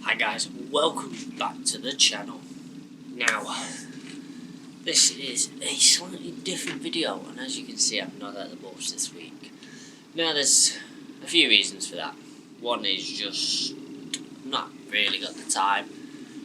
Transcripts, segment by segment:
Hi guys, welcome back to the channel. Now, this is a slightly different video, and as you can see I'm not at the bus this week. Now there's a few reasons for that. One is just not really got the time,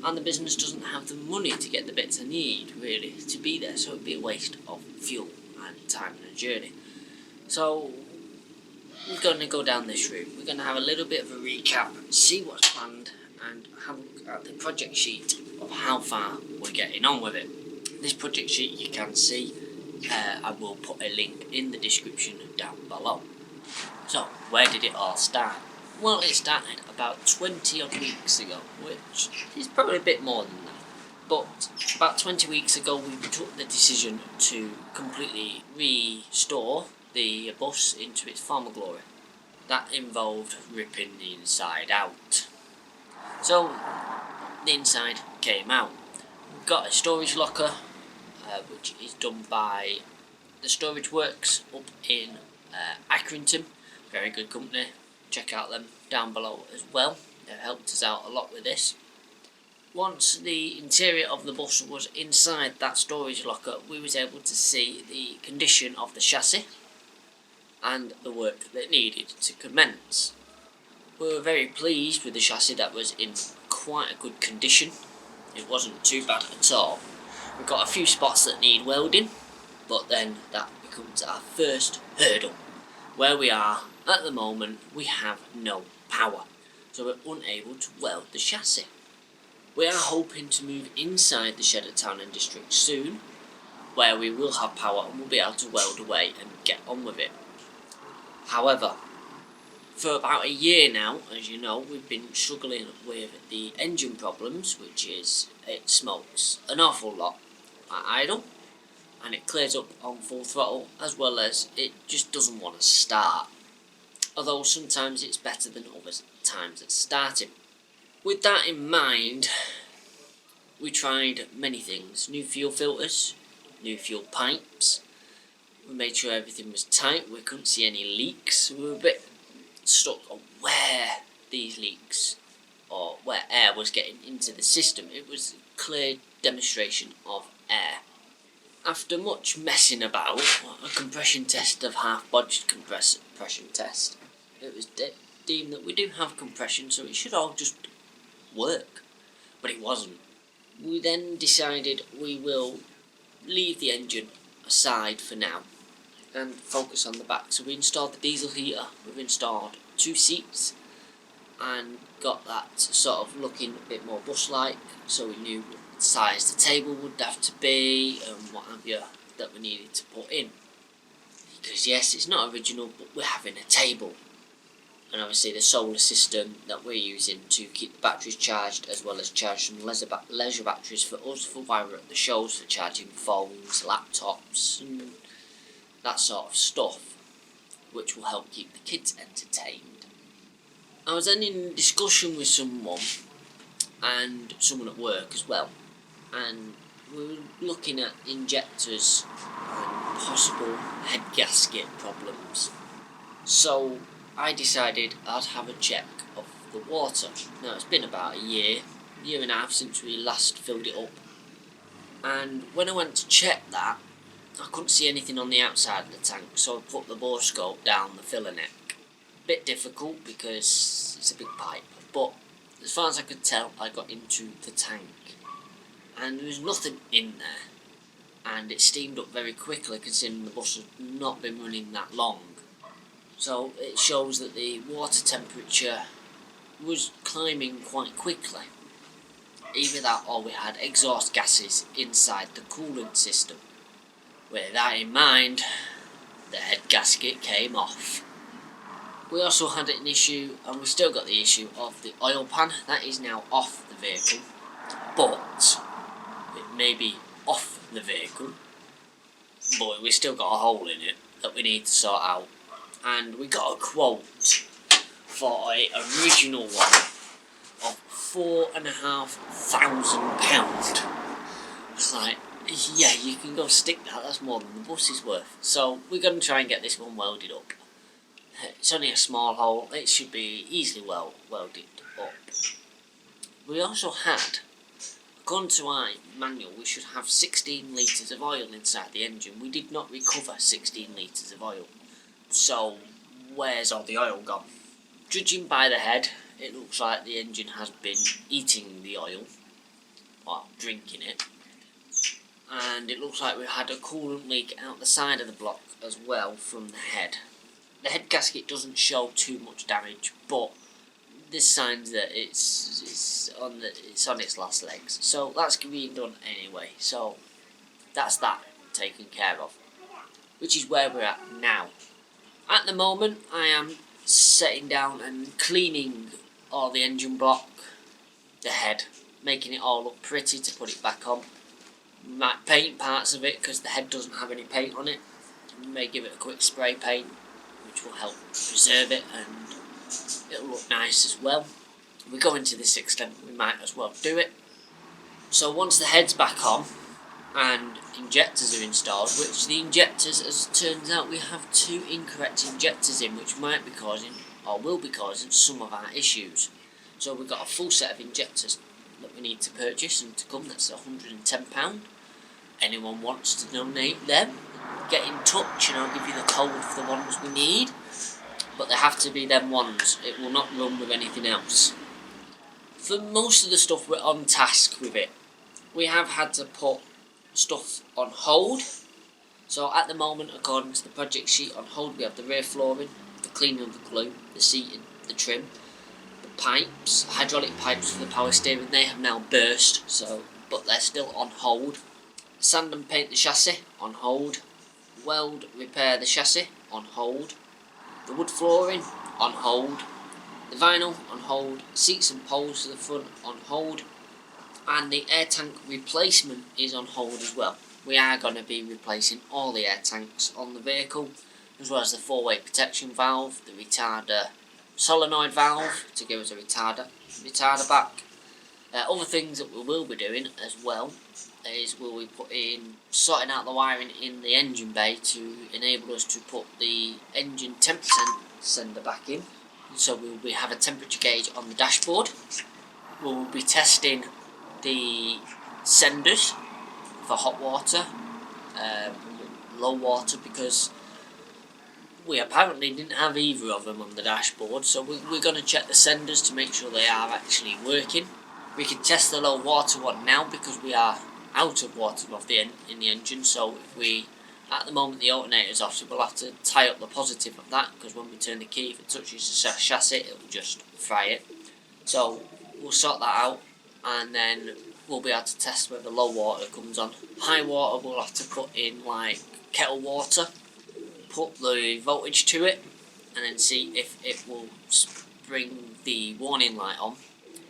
and the business doesn't have the money to get the bits I need really to be there, so it'd be a waste of fuel and time and a journey. So we're going to go down this route. We're going to have a little bit of a recap, see what's planned, and have a look at the project sheet of how far we're getting on with it. This project sheet you can see, I will put a link in the description down below. So, where did it all start? Well, it started about 20 odd weeks ago, which is probably a bit more than that. But about 20 weeks ago we took the decision to completely restore the bus into its former glory. That involved ripping the inside out. So the inside came out. We've got a storage locker, which is done by the Storage Works up in Accrington. Very good company. Check out them down below as well. They've helped us out a lot with this. Once the interior of the bus was inside that storage locker, we was able to see the condition of the chassis and the work that needed to commence. We were very pleased with the chassis. That was in quite a good condition. It wasn't too bad at all. We've got a few spots that need welding, but then that becomes our first hurdle. Where we are at the moment, we have no power, so we're unable to weld the chassis. We are hoping to move inside the shed at Town and District soon, where we will have power and we'll be able to weld away and get on with it. However, for about a year now, as you know, we've been struggling with the engine problems, which is it smokes an awful lot at idle, and it clears up on full throttle, as well as it just doesn't want to start. Although sometimes it's better than other times at starting. With that in mind, we tried many things. New fuel filters, new fuel pipes. We made sure everything was tight. We couldn't see any leaks. We were a bit stuck on where these leaks or where air was getting into the system. It was a clear demonstration of air. After much messing about, a compression test of half-bodged compression test, it was deemed that we do have compression, so it should all just work, but it wasn't. We then decided we will leave the engine aside for now and focus on the back. So we installed the diesel heater, we've installed 2 seats and got that sort of looking a bit more bus-like, so we knew what size the table would have to be and what have you that we needed to put in. Because yes, it's not original, but we're having a table. And obviously the solar system that we're using to keep the batteries charged, as well as charge some leisure batteries for us for while we're at the shows, for charging phones, laptops and that sort of stuff, which will help keep the kids entertained. I was then in discussion with someone and someone at work as well, and we were looking at injectors and possible head gasket problems. So I decided I'd have a check of the water. Now it's been about a year and a half since we last filled it up, and when I went to check that, I couldn't see anything on the outside of the tank, so I put the borescope down the filler neck. Bit difficult because it's a big pipe, but as far as I could tell I got into the tank and there was nothing in there, and it steamed up very quickly considering the bus had not been running that long. So it shows that the water temperature was climbing quite quickly. Either that or we had exhaust gases inside the coolant system. With that in mind, the head gasket came off. We also had an issue, and we still got the issue of the oil pan. That is now off the vehicle, but it may be off the vehicle, but we still got a hole in it that we need to sort out. And we got a quote for an original one of £4,500. It's like, yeah, you can go stick that, that's more than the bus is worth. So we're going to try and get this one welded up. It's only a small hole, it should be easily welded up. we also had, according to our manual, we should have 16 litres of oil inside the engine. We did not recover 16 litres of oil. So, where's all the oil gone? Judging by the head, it looks like the engine has been eating the oil, or drinking it. And it looks like we had a coolant leak out the side of the block as well from the head. The head gasket doesn't show too much damage, but there's signs that it's on its last legs. So that's being done anyway. So that's that taken care of, which is where we're at now. At the moment, I am setting down and cleaning all the engine block, the head, making it all look pretty to put it back on. Might paint parts of it because the head doesn't have any paint on it. We may give it a quick spray paint, which will help preserve it and it'll look nice as well. If we go into this extent, we might as well do it. So once the head's back on and injectors are installed, which the injectors, as it turns out, we have 2 incorrect injectors in, which might be causing, or will be causing, some of our issues. So we've got a full set of injectors that we need to purchase and to come. That's £110. Anyone wants to donate them, get in touch and I'll give you the code for the ones we need. But they have to be them ones. It will not run with anything else. For most of the stuff, we're on task with it. We have had to put stuff on hold. So at the moment, according to the project sheet, on hold we have the rear flooring, the cleaning of the glue, the seating, the trim, the pipes, hydraulic pipes for the power steering. They have now burst, but they're still on hold. Sand and paint the chassis, on hold. Weld, repair the chassis, on hold. The wood flooring, on hold. The vinyl, on hold. Seats and poles to the front, on hold. And the air tank replacement is on hold as well. We are going to be replacing all the air tanks on the vehicle, as well as the 4-way protection valve, the retarder solenoid valve to give us a retarder back. Other things that we will be doing as well is we'll be sorting out the wiring in the engine bay to enable us to put the engine temp sender back in. So we'll have a temperature gauge on the dashboard. We'll be testing the senders for hot water, low water, because we apparently didn't have either of them on the dashboard. So we're going to check the senders to make sure they are actually working. We can test the low water one now because we are out of water in the engine. So at the moment the alternator's off, so we'll have to tie up the positive of that, because when we turn the key, if it touches the chassis, it'll just fry it. So we'll sort that out, and then we'll be able to test whether low water comes on. High water, we'll have to put in like kettle water, put the voltage to it, and then see if it will bring the warning light on,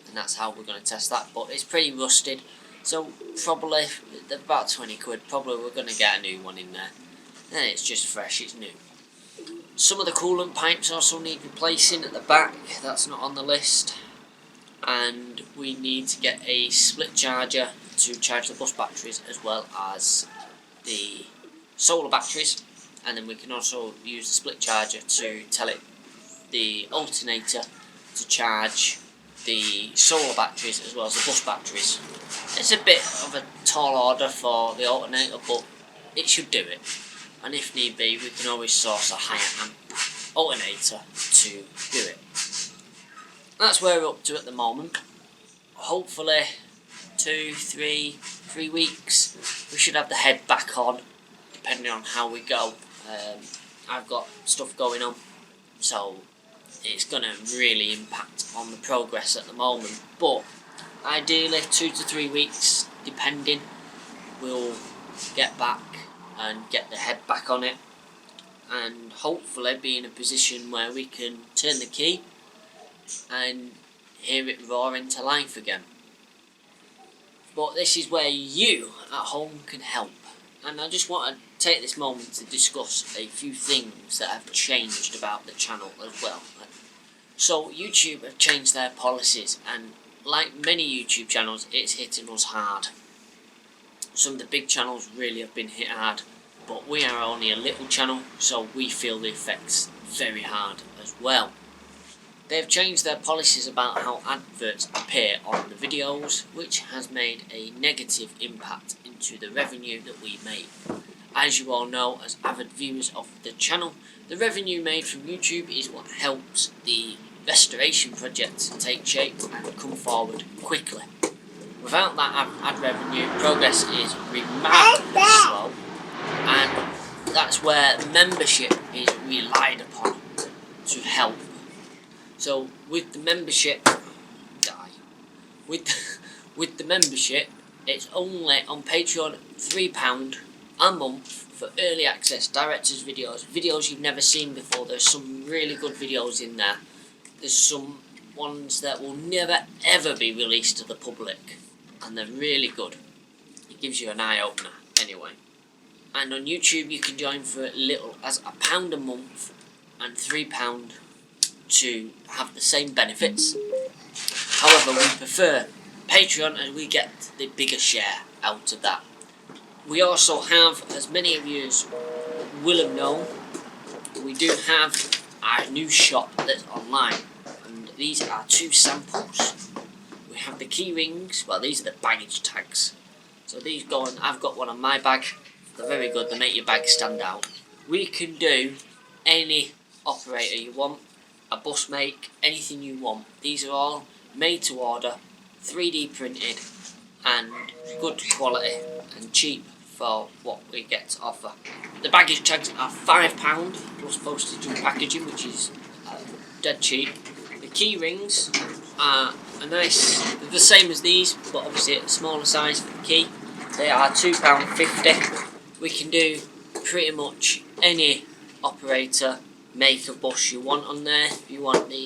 and that's how we're going to test that. But it's pretty rusted, so probably about 20 quid, probably we're going to get a new one in there. Then it's just fresh, it's new. Some of the coolant pipes also need replacing at the back, that's not on the list. And we need to get a split charger to charge the bus batteries as well as the solar batteries, and then we can also use the split charger to tell it the alternator to charge the solar batteries as well as the bus batteries. It's a bit of a tall order for the alternator, but it should do it, and if need be we can always source a higher amp alternator to do it. That's where we're up to at the moment. Hopefully 3 weeks we should have the head back on, depending on how we go. I've got stuff going on, so it's going to really impact on the progress at the moment, but ideally 2 to 3 weeks depending, we'll get back and get the head back on it, and hopefully be in a position where we can turn the key and hear it roar into life again. But this is where you at home can help, and I just want to take this moment to discuss a few things that have changed about the channel as well. So YouTube have changed their policies, and like many YouTube channels, it's hitting us hard. Some of the big channels really have been hit hard, but we are only a little channel, so we feel the effects very hard as well. They've changed their policies about how adverts appear on the videos, which has made a negative impact into the revenue that we make. As you all know, as avid viewers of the channel, the revenue made from YouTube is what helps the restoration project take shape and come forward quickly. Without that ad revenue, progress is remarkably slow, and that's where membership is relied upon to help. So with the membership, with the membership, it's only on Patreon £3 a month for early access director's videos you've never seen before. There's some really good videos in there. There's some ones that will never ever be released to the public, and they're really good. It gives you an eye opener anyway. And on YouTube you can join for little as £1 a month and £3 to have the same benefits. However, we prefer Patreon as we get the bigger share out of that. We also have, as many of you will have known, we do have our new shop that's online, and these are 2 samples. We have the key rings, well these are the baggage tags. So these go on, I've got one on my bag, they're very good, they make your bag stand out. We can do any operator you want, a bus make, anything you want. These are all made to order, 3D printed, and good quality and cheap for what we get to offer. The baggage tags are £5 plus postage and packaging, which is dead cheap. The key rings are they're the same as these, but obviously a smaller size for the key. They are £2.50. We can do pretty much any operator make of bus you want on there. If you want the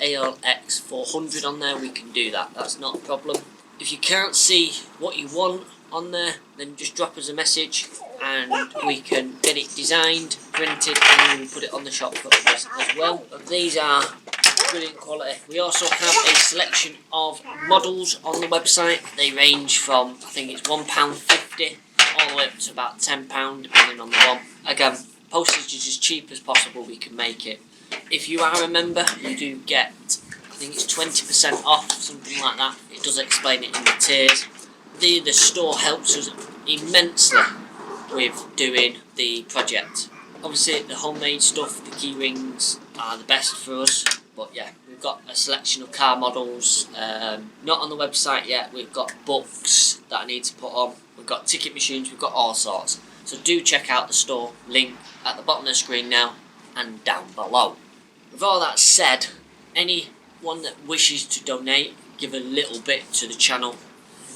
ALX 400 on there, we can do that. That's not a problem. If you can't see what you want on there, then just drop us a message and we can get it designed, printed, and we put it on the shop for us as well. These are brilliant quality. We also have a selection of models on the website. They range from, I think it's £1.50 all the way up to about £10 depending on the one. Again, postage is as cheap as possible, we can make it. If you are a member, you do get, I think it's 20% off, something like that. It does explain it in the tiers. The store helps us immensely with doing the project. Obviously the homemade stuff, the key rings are the best for us, but yeah, we've got a selection of car models, not on the website yet. We've got books that I need to put on, we've got ticket machines, we've got all sorts. So do check out the store, link at the bottom of the screen now and down below. With all that said, anyone that wishes to donate, give a little bit to the channel,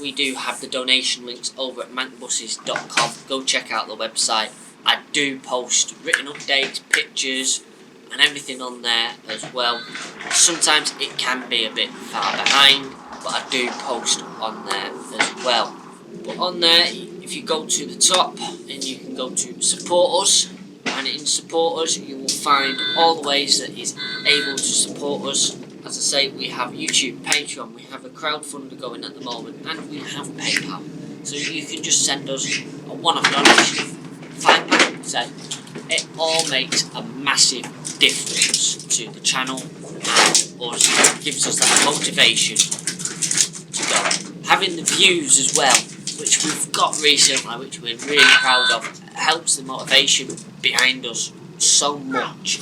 we do have the donation links over at mankbuses.com. Go check out the website. I do post written updates, pictures and everything on there as well. Sometimes it can be a bit far behind, but I do post on there as well. But on there, if you go to the top and you can go to support us, and in support us you will find all the ways that is able to support us. As I say, we have YouTube, Patreon, we have a crowdfunder going at the moment, and we have PayPal. So you can just send us a one-off donation, £5, say. It all makes a massive difference to the channel and us, gives us that motivation to go. Having the views as well, which we've got recently, which we're really proud of, helps the motivation behind us so much.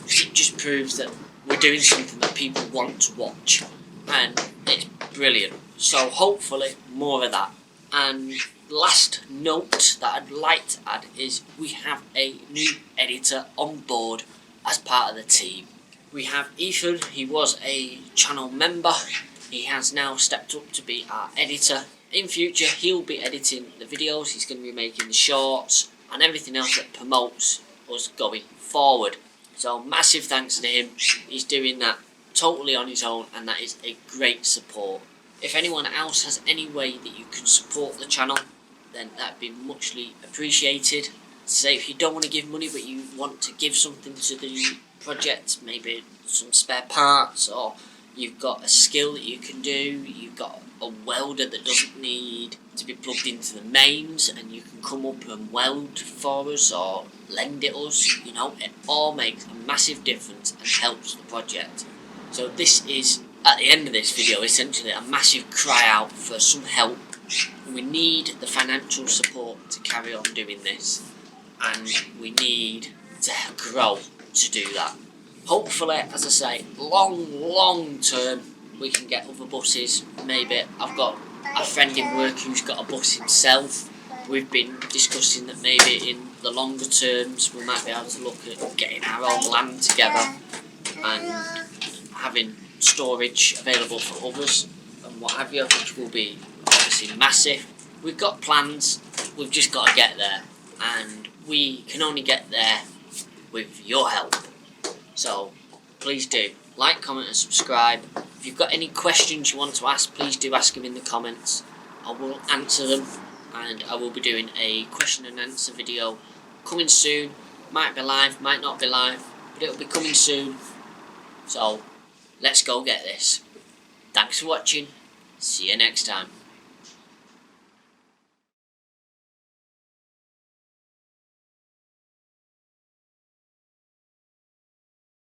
It just proves that we're doing something that people want to watch, and it's brilliant. So hopefully more of that. And last note that I'd like to add is we have a new editor on board as part of the team. We have Ethan. He was a channel member. He has now stepped up to be our editor. In future he'll be editing the videos, he's going to be making the shorts and everything else that promotes us going forward. So massive thanks to him. He's doing that totally on his own, and that is a great support. If anyone else has any way that you can support the channel, then that'd be muchly appreciated. Say if you don't want to give money but you want to give something to the project, maybe some spare parts or you've got a skill that you can do, you've got a welder that doesn't need to be plugged into the mains, and you can come up and weld for us or lend it us, you know, it all makes a massive difference and helps the project. So this is, at the end of this video, essentially a massive cry out for some help. We need the financial support to carry on doing this, and we need to grow to do that. Hopefully, as I say, long term, we can get other buses. Maybe I've got a friend in work who's got a bus himself. We've been discussing that maybe in the longer terms we might be able to look at getting our own land together and having storage available for others and what have you, which will be obviously massive. We've got plans, we've just got to get there, and we can only get there with your help. So please do like, comment and subscribe. If you've got any questions you want to ask, please do ask them in the comments. I will answer them, and I will be doing a question and answer video coming soon. Might be live, might not be live, but it'll be coming soon. So let's go get this. Thanks for watching. See you next time.